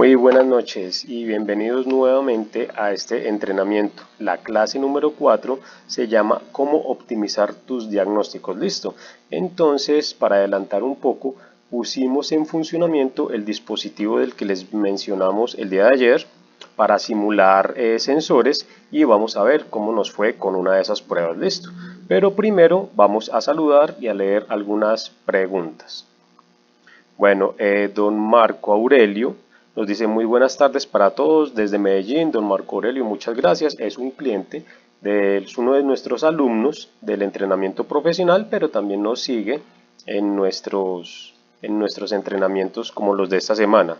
Muy buenas noches y bienvenidos nuevamente a este entrenamiento. La clase número 4 se llama ¿Cómo optimizar tus diagnósticos? Listo. Entonces, para adelantar un poco, pusimos en funcionamiento el dispositivo del que les mencionamos el día de ayer para simular sensores y vamos a ver cómo nos fue con una de esas pruebas. Listo. Pero primero vamos a saludar y a leer algunas preguntas. Bueno, don Marco Aurelio nos dice muy buenas tardes para todos desde Medellín. Don Marco Aurelio, muchas gracias. Es un cliente, es uno de nuestros alumnos del entrenamiento profesional, pero también nos sigue en nuestros entrenamientos como los de esta semana.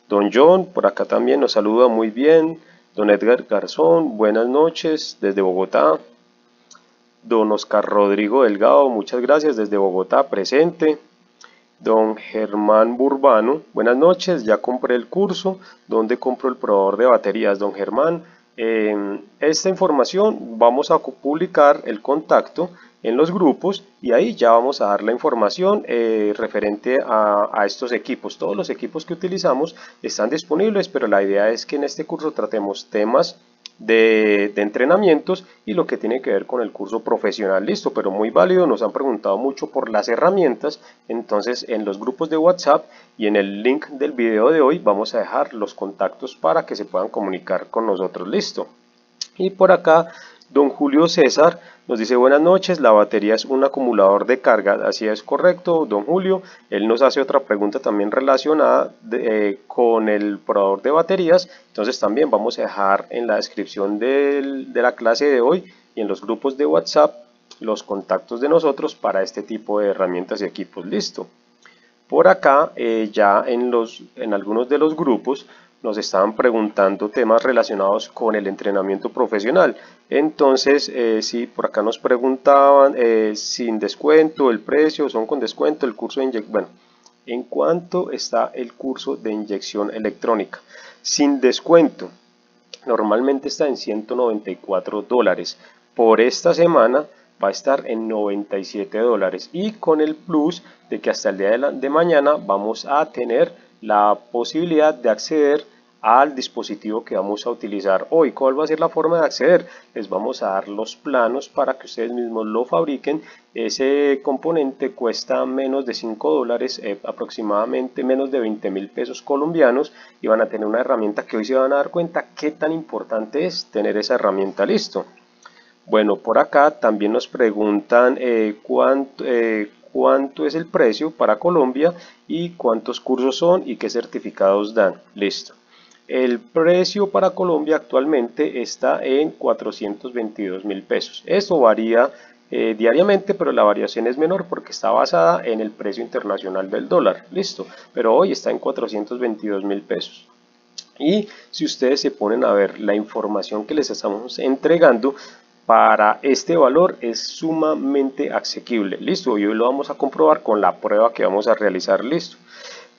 Don John, por acá también nos saluda muy bien. Don Edgar Garzón, buenas noches desde Bogotá. Don Oscar Rodrigo Delgado, muchas gracias desde Bogotá, presente. Don Germán Burbano, buenas noches, ya compré el curso. ¿Dónde compro el probador de baterías? Don Germán, esta información vamos a publicar el contacto en los grupos y ahí ya vamos a dar la información referente a estos equipos. Todos los equipos que utilizamos están disponibles, pero la idea es que en este curso tratemos temas de entrenamientos y lo que tiene que ver con el curso profesional. Listo, pero muy válido. Nos han preguntado mucho por las herramientas, entonces en los grupos de WhatsApp y en el link del video de hoy vamos a dejar los contactos para que se puedan comunicar con nosotros. Listo. Y por acá don Julio César nos dice buenas noches, la batería es un acumulador de carga. Así es, correcto, don Julio. Él nos hace otra pregunta también relacionada con el probador de baterías. Entonces también vamos a dejar en la descripción de la clase de hoy y en los grupos de WhatsApp los contactos de nosotros para este tipo de herramientas y equipos. Listo. Por acá ya en algunos de los grupos nos estaban preguntando temas relacionados con el entrenamiento profesional. Entonces, sí, por acá nos preguntaban sin descuento, el precio, son con descuento, el curso de inyección. Bueno, ¿en cuánto está el curso de inyección electrónica? Sin descuento, normalmente está en $194. Por esta semana va a estar en $97 y con el plus de que hasta el día de mañana vamos a tener la posibilidad de acceder al dispositivo que vamos a utilizar hoy. ¿Cuál va a ser la forma de acceder? Les vamos a dar los planos para que ustedes mismos lo fabriquen. Ese componente cuesta menos de $5, aproximadamente menos de 20.000 pesos colombianos, y van a tener una herramienta que hoy se van a dar cuenta qué tan importante es tener esa herramienta. Listo. Bueno, por acá también nos preguntan cuánto es el precio para Colombia y cuántos cursos son y qué certificados dan. Listo. El precio para Colombia actualmente está en 422.000 pesos. Esto varía diariamente, pero la variación es menor porque está basada en el precio internacional del dólar. Listo. Pero hoy está en 422.000 pesos. Y si ustedes se ponen a ver la información que les estamos entregando, para este valor es sumamente asequible. Listo, y hoy lo vamos a comprobar con la prueba que vamos a realizar. Listo.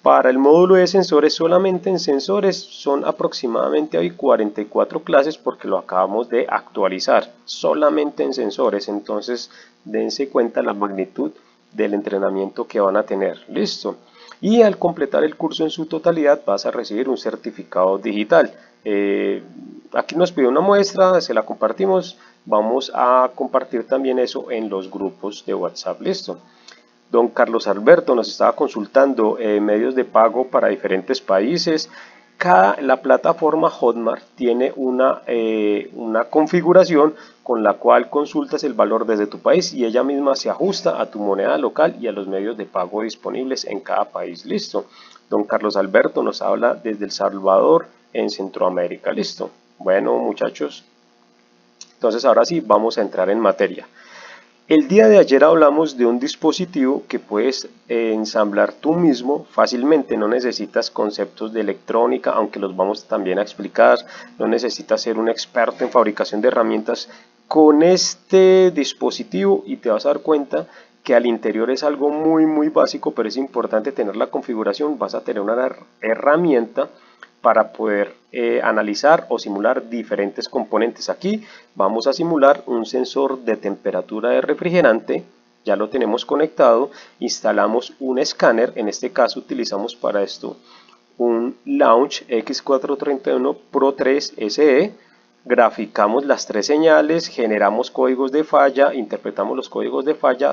Para el módulo de sensores, solamente en sensores son aproximadamente hoy 44 clases porque lo acabamos de actualizar. Solamente en sensores, entonces dense cuenta la magnitud del entrenamiento que van a tener. Listo. Y al completar el curso en su totalidad vas a recibir un certificado digital. Aquí nos pide una muestra, se la compartimos. Vamos a compartir también eso en los grupos de WhatsApp. Listo. Don Carlos Alberto nos estaba consultando medios de pago para diferentes países. La plataforma Hotmart tiene una configuración con la cual consultas el valor desde tu país y ella misma se ajusta a tu moneda local y a los medios de pago disponibles en cada país. Listo. Don Carlos Alberto nos habla desde El Salvador, en Centroamérica. Listo. Bueno, muchachos, entonces ahora sí vamos a entrar en materia. El día de ayer hablamos de un dispositivo que puedes ensamblar tú mismo fácilmente. No necesitas conceptos de electrónica, aunque los vamos también a explicar. No necesitas ser un experto en fabricación de herramientas con este dispositivo y te vas a dar cuenta que al interior es algo muy básico, pero es importante tener la configuración. Vas a tener una herramienta para poder analizar o simular diferentes componentes. Aquí vamos a simular un sensor de temperatura de refrigerante, ya lo tenemos conectado, instalamos un escáner, en este caso utilizamos para esto un Launch X431 Pro 3 SE, graficamos las tres señales, generamos códigos de falla, interpretamos los códigos de falla,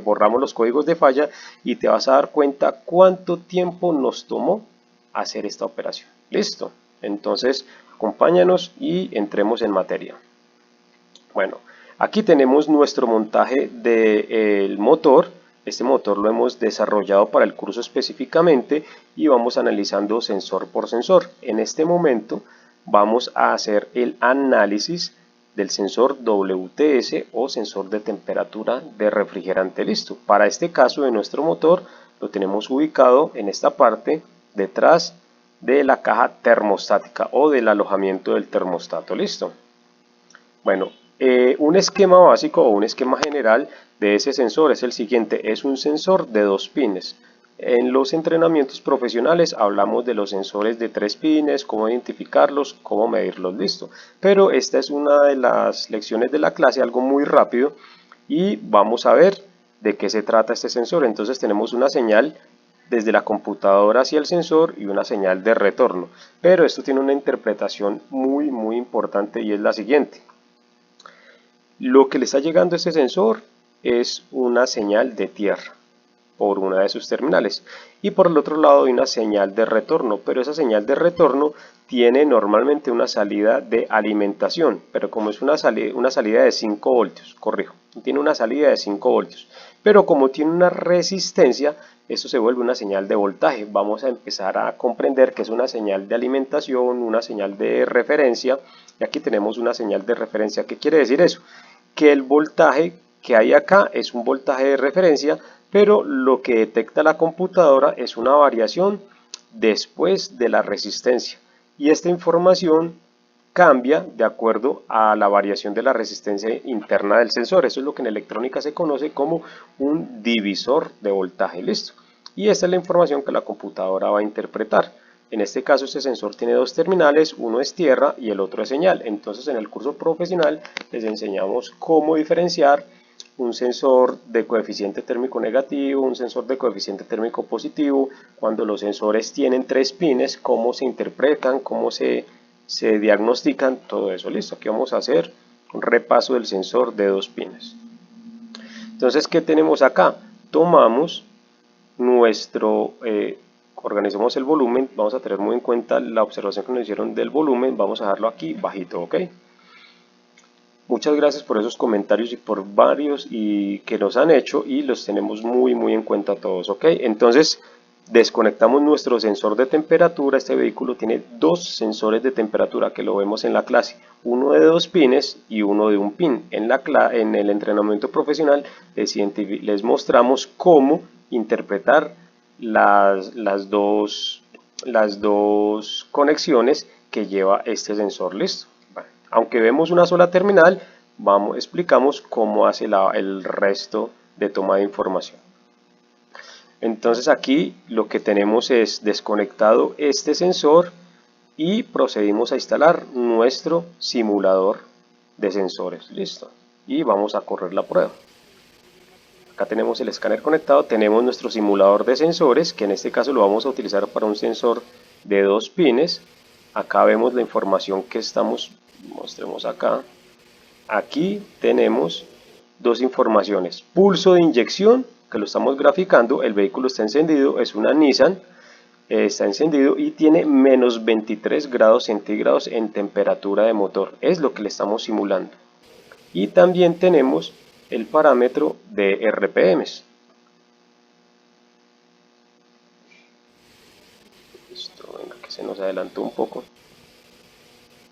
borramos los códigos de falla y te vas a dar cuenta cuánto tiempo nos tomó hacer esta operación. Listo, entonces acompáñanos y entremos en materia. Bueno, aquí tenemos nuestro montaje del motor. Este motor lo hemos desarrollado para el curso específicamente y vamos analizando sensor por sensor. En este momento vamos a hacer el análisis del sensor WTS o sensor de temperatura de refrigerante. Listo. Para este caso de nuestro motor lo tenemos ubicado en esta parte detrás de la caja termostática o del alojamiento del termostato. Listo. Bueno, un esquema básico o un esquema general de ese sensor es el siguiente: es un sensor de 2 pines. En los entrenamientos profesionales hablamos de los sensores de 3 pines, cómo identificarlos, cómo medirlos, listo. Pero esta es una de las lecciones de la clase, algo muy rápido, y vamos a ver de qué se trata este sensor. Entonces tenemos una señal desde la computadora hacia el sensor y una señal de retorno. Pero esto tiene una interpretación muy importante y es la siguiente. Lo que le está llegando a este sensor es una señal de tierra por una de sus terminales y por el otro lado hay una señal de retorno, pero esa señal de retorno tiene normalmente una salida de alimentación, pero como es una salida de 5 voltios, corrijo, tiene una salida de 5 voltios, pero como tiene una resistencia, esto se vuelve una señal de voltaje. Vamos a empezar a comprender que es una señal de alimentación, una señal de referencia, y aquí tenemos una señal de referencia. ¿Qué quiere decir eso? Que el voltaje que hay acá es un voltaje de referencia, pero lo que detecta la computadora es una variación después de la resistencia, y esta información cambia de acuerdo a la variación de la resistencia interna del sensor. Eso es lo que en electrónica se conoce como un divisor de voltaje. Listo. Y esta es la información que la computadora va a interpretar. En este caso este sensor tiene 2 terminales, uno es tierra y el otro es señal. Entonces en el curso profesional les enseñamos cómo diferenciar un sensor de coeficiente térmico negativo, un sensor de coeficiente térmico positivo, cuando los sensores tienen 3 pines, cómo se interpretan, cómo se diagnostican, todo eso. Listo, aquí vamos a hacer un repaso del sensor de 2 pines. Entonces, ¿qué tenemos acá? Tomamos organizamos el volumen, vamos a tener muy en cuenta la observación que nos hicieron del volumen, vamos a dejarlo aquí bajito, ¿ok? Muchas gracias por esos comentarios y por varios que nos han hecho, y los tenemos muy en cuenta todos, ¿ok? Entonces, desconectamos nuestro sensor de temperatura. Este vehículo tiene 2 sensores de temperatura que lo vemos en la clase, uno de 2 pines y uno de 1 pin. En el entrenamiento profesional les mostramos cómo interpretar las dos conexiones que lleva este sensor. Listo. Bueno, aunque vemos una sola terminal, explicamos cómo hace el resto de toma de información. Entonces aquí lo que tenemos es desconectado este sensor y procedimos a instalar nuestro simulador de sensores. Listo. Y vamos a correr la prueba. Acá tenemos el escáner conectado, tenemos nuestro simulador de sensores, que en este caso lo vamos a utilizar para un sensor de 2 pines. Acá vemos la información que mostremos acá. Aquí tenemos 2 informaciones: pulso de inyección, que lo estamos graficando, el vehículo está encendido, es una Nissan, está encendido y tiene menos 23 grados centígrados en temperatura de motor, es lo que le estamos simulando. Y también tenemos el parámetro de RPMs. Listo, venga, que se nos adelantó un poco.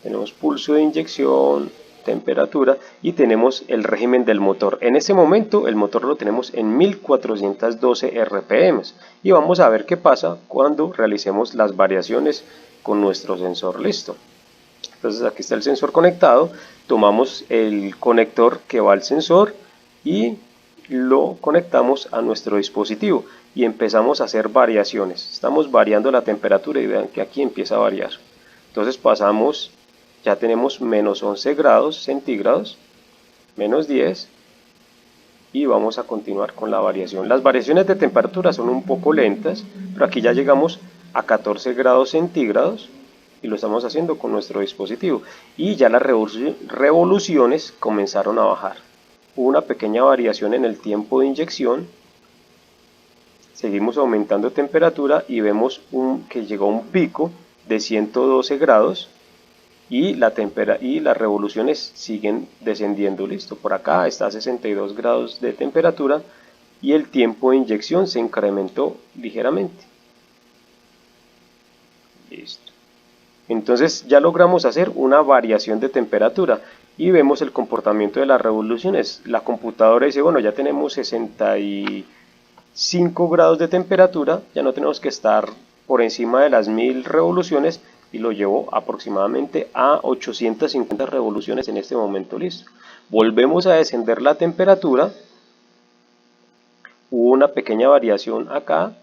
Tenemos pulso de inyección, temperatura y tenemos el régimen del motor. En este momento el motor lo tenemos en 1412 RPMs y vamos a ver qué pasa cuando realicemos las variaciones con nuestro sensor. Listo. Entonces aquí está el sensor conectado, tomamos el conector que va al sensor y lo conectamos a nuestro dispositivo y empezamos a hacer variaciones. Estamos variando la temperatura y vean que aquí empieza a variar. Entonces pasamos, ya tenemos menos 11 grados centígrados, menos 10, y vamos a continuar con la variación. Las variaciones de temperatura son un poco lentas, pero aquí ya llegamos a 14 grados centígrados y lo estamos haciendo con nuestro dispositivo y ya las revoluciones comenzaron a bajar. Hubo una pequeña variación en el tiempo de inyección, seguimos aumentando temperatura y vemos que llegó a un pico de 112 grados y las revoluciones siguen descendiendo. Listo, por acá está a 62 grados de temperatura y el tiempo de inyección se incrementó ligeramente. Listo. Entonces ya logramos hacer una variación de temperatura y vemos el comportamiento de las revoluciones. La computadora dice, bueno, ya tenemos 65 grados de temperatura, ya no tenemos que estar por encima de las 1000 revoluciones, y lo llevó aproximadamente a 850 revoluciones en este momento. Listo. Volvemos a descender la temperatura, hubo una pequeña variación acá,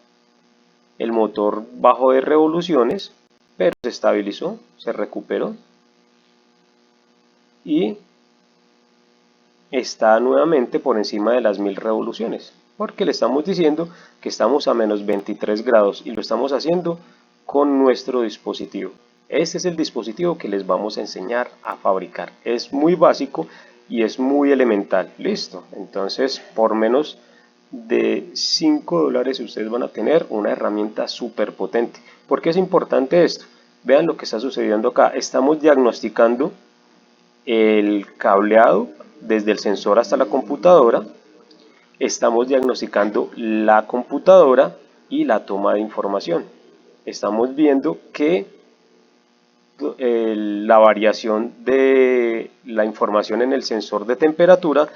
el motor bajó de revoluciones, pero se estabilizó, se recuperó y está nuevamente por encima de las 1000 revoluciones, porque le estamos diciendo que estamos a menos 23 grados y lo estamos haciendo con nuestro dispositivo. Este es el dispositivo que les vamos a enseñar a fabricar. Es muy básico y es muy elemental. Listo. Entonces, por menos de $5 ustedes van a tener una herramienta súper potente. ¿Por qué es importante esto? Vean lo que está sucediendo acá. Estamos diagnosticando el cableado desde el sensor hasta la computadora. Estamos diagnosticando la computadora y la toma de información. Estamos viendo que la variación de la información en el sensor de temperatura,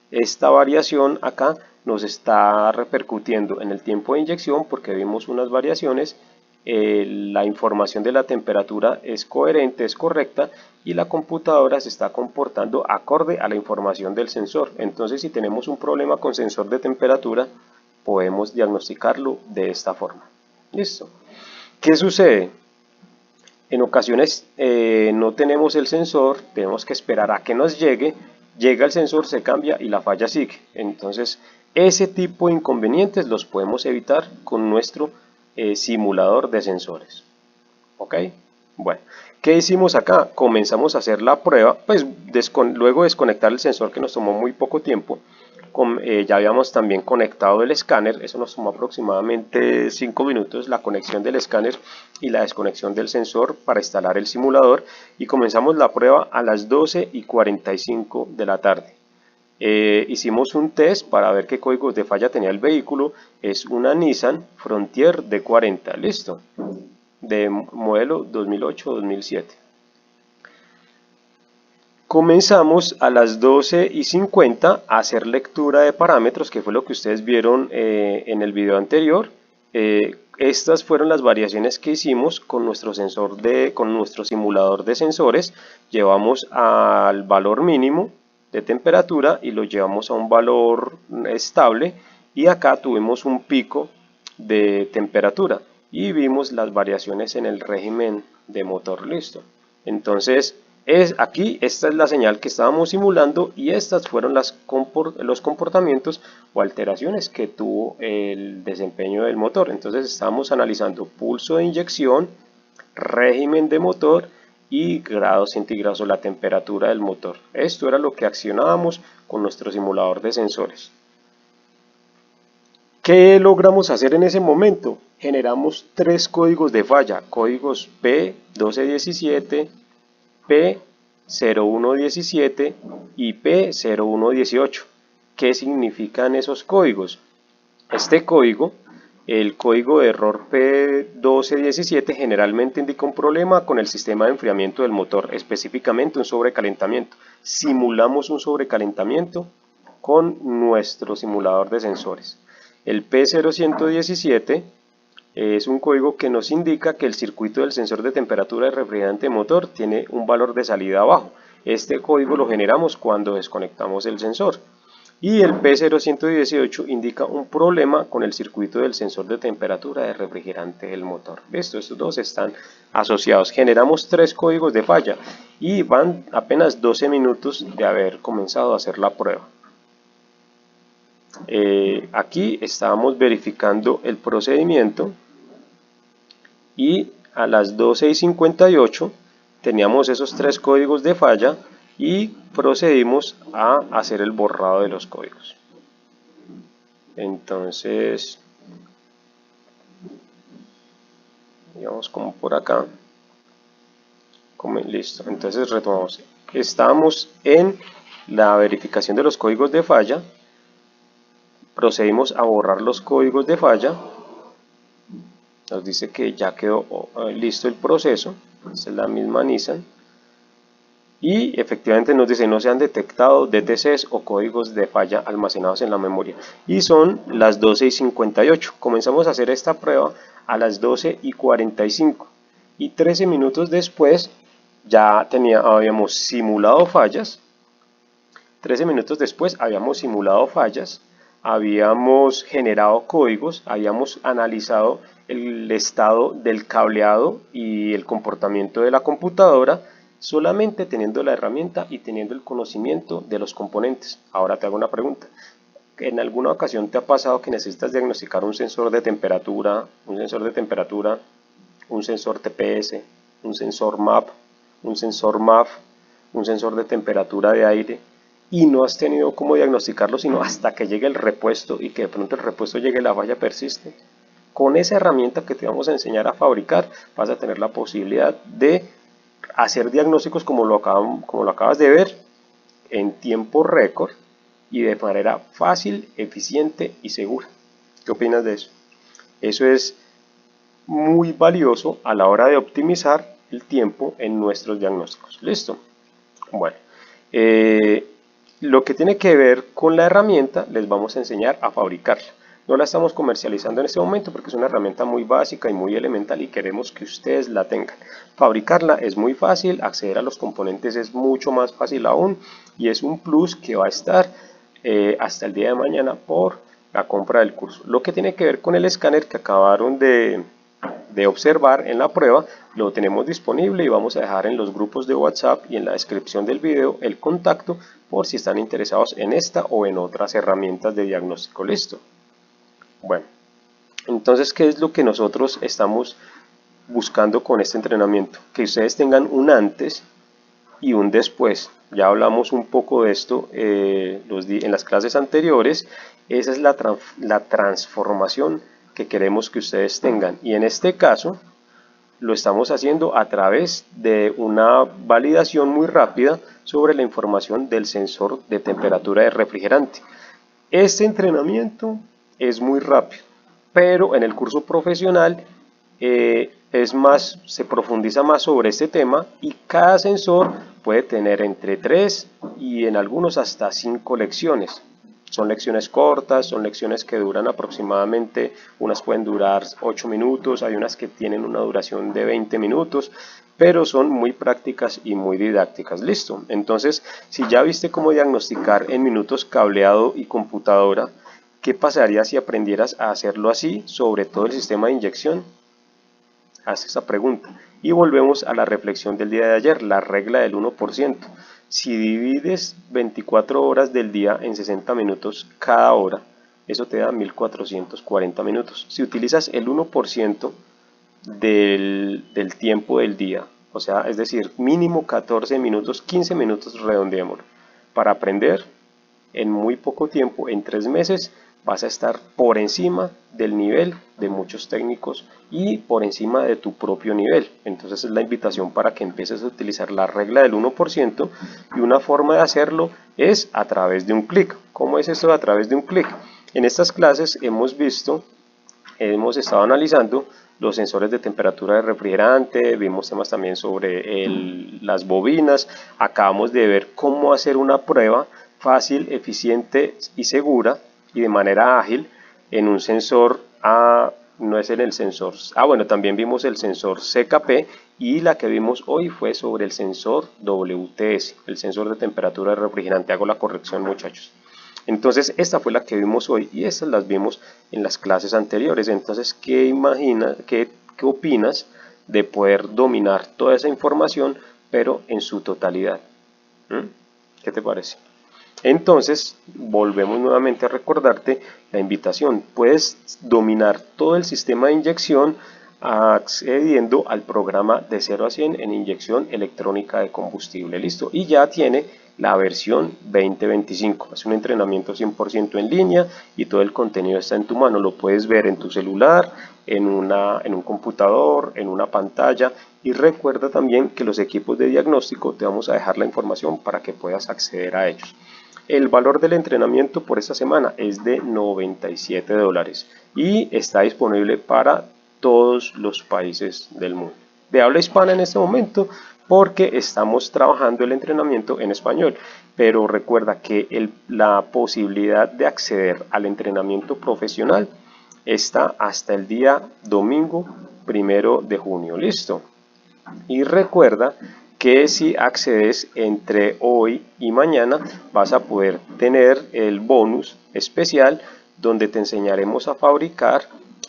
esta variación acá nos está repercutiendo en el tiempo de inyección porque vimos unas variaciones, la información de la temperatura es coherente, es correcta y la computadora se está comportando acorde a la información del sensor. Entonces, si tenemos un problema con sensor de temperatura, podemos diagnosticarlo de esta forma. ¿Listo? ¿Qué sucede? En ocasiones no tenemos el sensor, tenemos que esperar a que nos llegue, llega el sensor, se cambia y la falla sigue. Entonces, ese tipo de inconvenientes los podemos evitar con nuestro simulador de sensores. ¿Ok? Bueno, ¿qué hicimos acá? Comenzamos a hacer la prueba, pues luego de desconectar el sensor, que nos tomó muy poco tiempo. Ya habíamos también conectado el escáner, eso nos tomó aproximadamente 5 minutos, la conexión del escáner y la desconexión del sensor para instalar el simulador, y comenzamos la prueba a las 12:45 de la tarde. Hicimos un test para ver qué códigos de falla tenía el vehículo. Es una Nissan Frontier D40, listo, de modelo 2008-2007. Comenzamos a las 12:50 a hacer lectura de parámetros, que fue lo que ustedes vieron en el video anterior. Estas fueron las variaciones que hicimos con nuestro con nuestro simulador de sensores. Llevamos al valor mínimo de temperatura y lo llevamos a un valor estable, y acá tuvimos un pico de temperatura y vimos las variaciones en el régimen de motor. Listo. Entonces, aquí esta es la señal que estábamos simulando y estas fueron los comportamientos o alteraciones que tuvo el desempeño del motor. Entonces estamos analizando pulso de inyección, régimen de motor y grados centígrados o la temperatura del motor. Esto era lo que accionábamos con nuestro simulador de sensores. ¿Qué logramos hacer en ese momento? Generamos 3 códigos de falla, códigos P1217, P0117 y P0118. ¿Qué significan esos códigos? Este código, el código de error P1217, generalmente indica un problema con el sistema de enfriamiento del motor, específicamente un sobrecalentamiento. Simulamos un sobrecalentamiento con nuestro simulador de sensores. El P0117 es un código que nos indica que el circuito del sensor de temperatura del refrigerante de motor tiene un valor de salida bajo. Este código lo generamos cuando desconectamos el sensor. Y el P0118 indica un problema con el circuito del sensor de temperatura del refrigerante del motor. Estos dos están asociados. Generamos 3 códigos de falla y van apenas 12 minutos de haber comenzado a hacer la prueba. Aquí estábamos verificando el procedimiento y a las 12:58 teníamos esos 3 códigos de falla y procedimos a hacer el borrado de los códigos. Entonces, digamos como por acá, listo. Entonces retomamos. Estamos en la verificación de los códigos de falla, procedimos a borrar los códigos de falla, nos dice que ya quedó listo el proceso, esta es la misma Nissan, y efectivamente nos dice no se han detectado DTCs o códigos de falla almacenados en la memoria, y son las 12:58. Comenzamos a hacer esta prueba a las 12:45 y 13 minutos después ya habíamos simulado fallas. 13 minutos después habíamos simulado fallas, habíamos generado códigos, habíamos analizado el estado del cableado y el comportamiento de la computadora, solamente teniendo la herramienta y teniendo el conocimiento de los componentes. Ahora te hago una pregunta. ¿En alguna ocasión te ha pasado que necesitas diagnosticar un sensor de temperatura, un sensor TPS, un sensor MAP, un sensor MAF, un sensor de temperatura de aire, y no has tenido cómo diagnosticarlo sino hasta que llegue el repuesto y que de pronto el repuesto llegue y la falla persiste? Con esa herramienta que te vamos a enseñar a fabricar vas a tener la posibilidad de hacer diagnósticos como lo acabas de ver en tiempo récord y de manera fácil, eficiente y segura. ¿Qué opinas de eso? Eso es muy valioso a la hora de optimizar el tiempo en nuestros diagnósticos. ¿Listo? Bueno, lo que tiene que ver con la herramienta les vamos a enseñar a fabricarla. No la estamos comercializando en este momento porque es una herramienta muy básica y muy elemental y queremos que ustedes la tengan. Fabricarla es muy fácil, acceder a los componentes es mucho más fácil aún y es un plus que va a estar hasta el día de mañana por la compra del curso. Lo que tiene que ver con el escáner que acabaron de observar en la prueba, lo tenemos disponible y vamos a dejar en los grupos de WhatsApp y en la descripción del video el contacto por si están interesados en esta o en otras herramientas de diagnóstico. Listo. Bueno, entonces, ¿qué es lo que nosotros estamos buscando con este entrenamiento? Que ustedes tengan un antes y un después. Ya hablamos un poco de esto en las clases anteriores. Esa es la transformación que queremos que ustedes tengan, y en este caso lo estamos haciendo a través de una validación muy rápida sobre la información del sensor de temperatura de refrigerante. Este entrenamiento es muy rápido, pero en el curso profesional se profundiza más sobre este tema y cada sensor puede tener entre 3 y en algunos hasta 5 lecciones. Son lecciones cortas, son lecciones que duran aproximadamente, unas pueden durar 8 minutos, hay unas que tienen una duración de 20 minutos, pero son muy prácticas y muy didácticas. Listo. Entonces, si ya viste cómo diagnosticar en minutos cableado y computadora, ¿qué pasaría si aprendieras a hacerlo así sobre todo el sistema de inyección? Haz esa pregunta. Y volvemos a la reflexión del día de ayer, la regla del 1%. Si divides 24 horas del día en 60 minutos cada hora, eso te da 1440 minutos. Si utilizas el 1% del tiempo del día, o sea, es decir, mínimo 14 minutos, 15 minutos, redondeémoslo, para aprender en muy poco tiempo, en 3 meses, vas a estar por encima del nivel de muchos técnicos y por encima de tu propio nivel. Entonces es la invitación para que empieces a utilizar la regla del 1%, y una forma de hacerlo es a través de un clic. ¿Cómo es esto a través de un clic? En estas clases hemos estado analizando los sensores de temperatura de refrigerante, vimos temas también sobre las bobinas, acabamos de ver cómo hacer una prueba fácil, eficiente y segura y de manera ágil en un sensor bueno, también vimos el sensor CKP, y la que vimos hoy fue sobre el sensor WTS, el sensor de temperatura de refrigerante. Hago la corrección, muchachos. Entonces esta fue la que vimos hoy y estas las vimos en las clases anteriores. Entonces, ¿qué opinas de poder dominar toda esa información pero en su totalidad? ¿Qué te parece? Entonces, volvemos nuevamente a recordarte la invitación. Puedes dominar todo el sistema de inyección accediendo al programa de 0 a 100 en inyección electrónica de combustible. Listo, y ya tiene la versión 2025. Es un entrenamiento 100% en línea y todo el contenido está en tu mano. Lo puedes ver en tu celular, en un computador, en una pantalla. Y recuerda también que los equipos de diagnóstico te vamos a dejar la información para que puedas acceder a ellos. El valor del entrenamiento por esta semana es de $97 y está disponible para todos los países del mundo. De habla hispana en este momento, porque estamos trabajando el entrenamiento en español, pero recuerda que la posibilidad de acceder al entrenamiento profesional está hasta el día domingo 1 de junio. Listo. Y recuerda que si accedes entre hoy y mañana vas a poder tener el bonus especial donde te enseñaremos a fabricar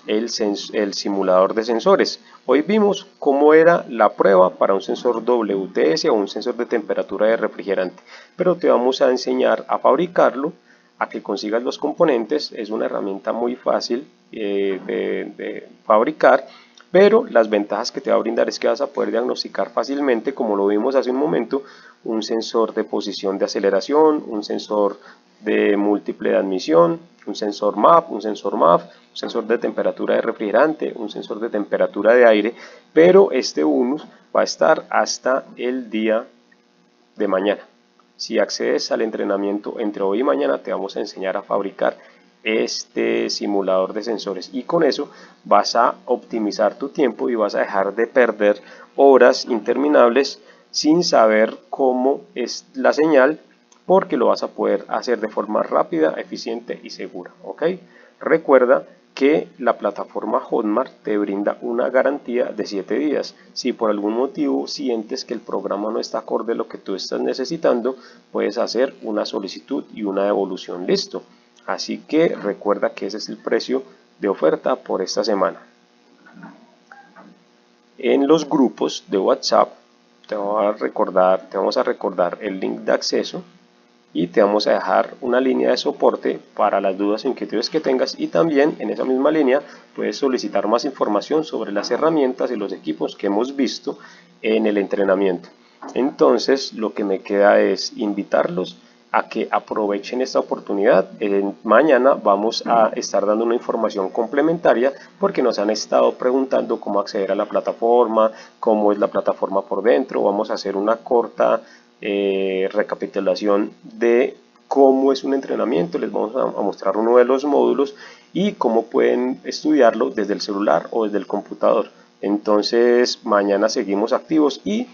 el simulador de sensores. Hoy vimos cómo era la prueba para un sensor WTS o un sensor de temperatura de refrigerante, pero te vamos a enseñar a fabricarlo, a que consigas los componentes. Es una herramienta muy fácil de fabricar, pero las ventajas que te va a brindar es que vas a poder diagnosticar fácilmente, como lo vimos hace un momento, un sensor de posición de aceleración, un sensor de múltiple de admisión, un sensor MAP, un sensor de temperatura de refrigerante, un sensor de temperatura de aire, pero este bonus va a estar hasta el día de mañana. Si accedes al entrenamiento entre hoy y mañana, te vamos a enseñar a fabricar este simulador de sensores y con eso vas a optimizar tu tiempo y vas a dejar de perder horas interminables sin saber cómo es la señal, porque lo vas a poder hacer de forma rápida, eficiente y segura. ¿Ok? Recuerda que la plataforma Hotmart te brinda una garantía de 7 días. Si por algún motivo sientes que el programa no está acorde a lo que tú estás necesitando, puedes hacer una solicitud y una devolución. Listo. Así que recuerda que ese es el precio de oferta por esta semana. En los grupos de WhatsApp te vamos a recordar el link de acceso y te vamos a dejar una línea de soporte para las dudas e inquietudes que tengas, y también en esa misma línea puedes solicitar más información sobre las herramientas y los equipos que hemos visto en el entrenamiento. Entonces lo que me queda es invitarlos a que aprovechen esta oportunidad. Mañana vamos a estar dando una información complementaria porque nos han estado preguntando cómo acceder a la plataforma, cómo es la plataforma por dentro. Vamos a hacer una corta recapitulación de cómo es un entrenamiento. Les vamos a mostrar uno de los módulos y cómo pueden estudiarlo desde el celular o desde el computador. Entonces mañana seguimos activos y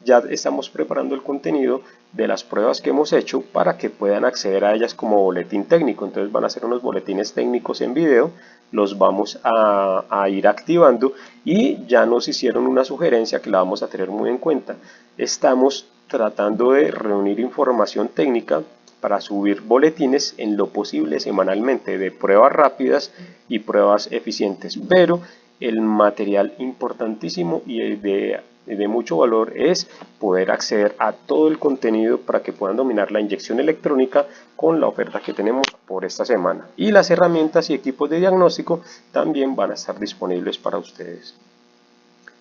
ya estamos preparando el contenido de las pruebas que hemos hecho para que puedan acceder a ellas como boletín técnico. Entonces van a ser unos boletines técnicos en video, los vamos a ir activando y ya nos hicieron una sugerencia que la vamos a tener muy en cuenta. Estamos tratando de reunir información técnica para subir boletines en lo posible semanalmente de pruebas rápidas y pruebas eficientes, pero el material importantísimo y de mucho valor es poder acceder a todo el contenido para que puedan dominar la inyección electrónica con la oferta que tenemos por esta semana, y las herramientas y equipos de diagnóstico también van a estar disponibles para ustedes.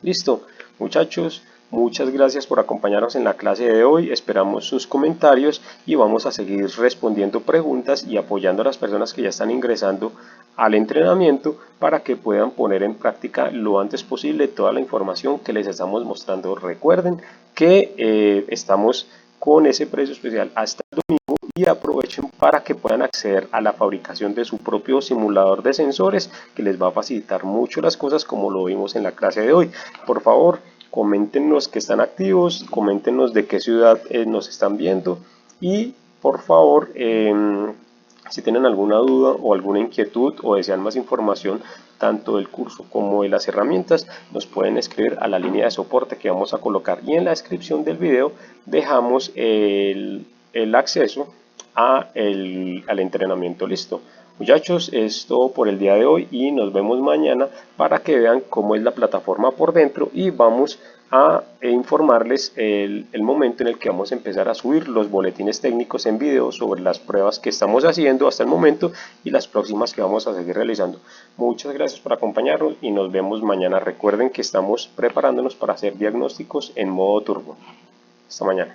Listo, muchachos, muchas gracias por acompañarnos en la clase de hoy. Esperamos sus comentarios y vamos a seguir respondiendo preguntas y apoyando a las personas que ya están ingresando al entrenamiento para que puedan poner en práctica lo antes posible toda la información que les estamos mostrando. Recuerden que estamos con ese precio especial hasta el domingo y aprovechen para que puedan acceder a la fabricación de su propio simulador de sensores, que les va a facilitar mucho las cosas como lo vimos en la clase de hoy. Por favor, coméntenos que están activos, coméntenos de qué ciudad nos están viendo y por favor si tienen alguna duda o alguna inquietud o desean más información tanto del curso como de las herramientas, nos pueden escribir a la línea de soporte que vamos a colocar, y en la descripción del video dejamos el acceso al entrenamiento. Listo. Muchachos, es todo por el día de hoy y nos vemos mañana para que vean cómo es la plataforma por dentro y vamos a informarles el momento en el que vamos a empezar a subir los boletines técnicos en video sobre las pruebas que estamos haciendo hasta el momento y las próximas que vamos a seguir realizando. Muchas gracias por acompañarnos y nos vemos mañana. Recuerden que estamos preparándonos para hacer diagnósticos en modo turbo. Hasta mañana.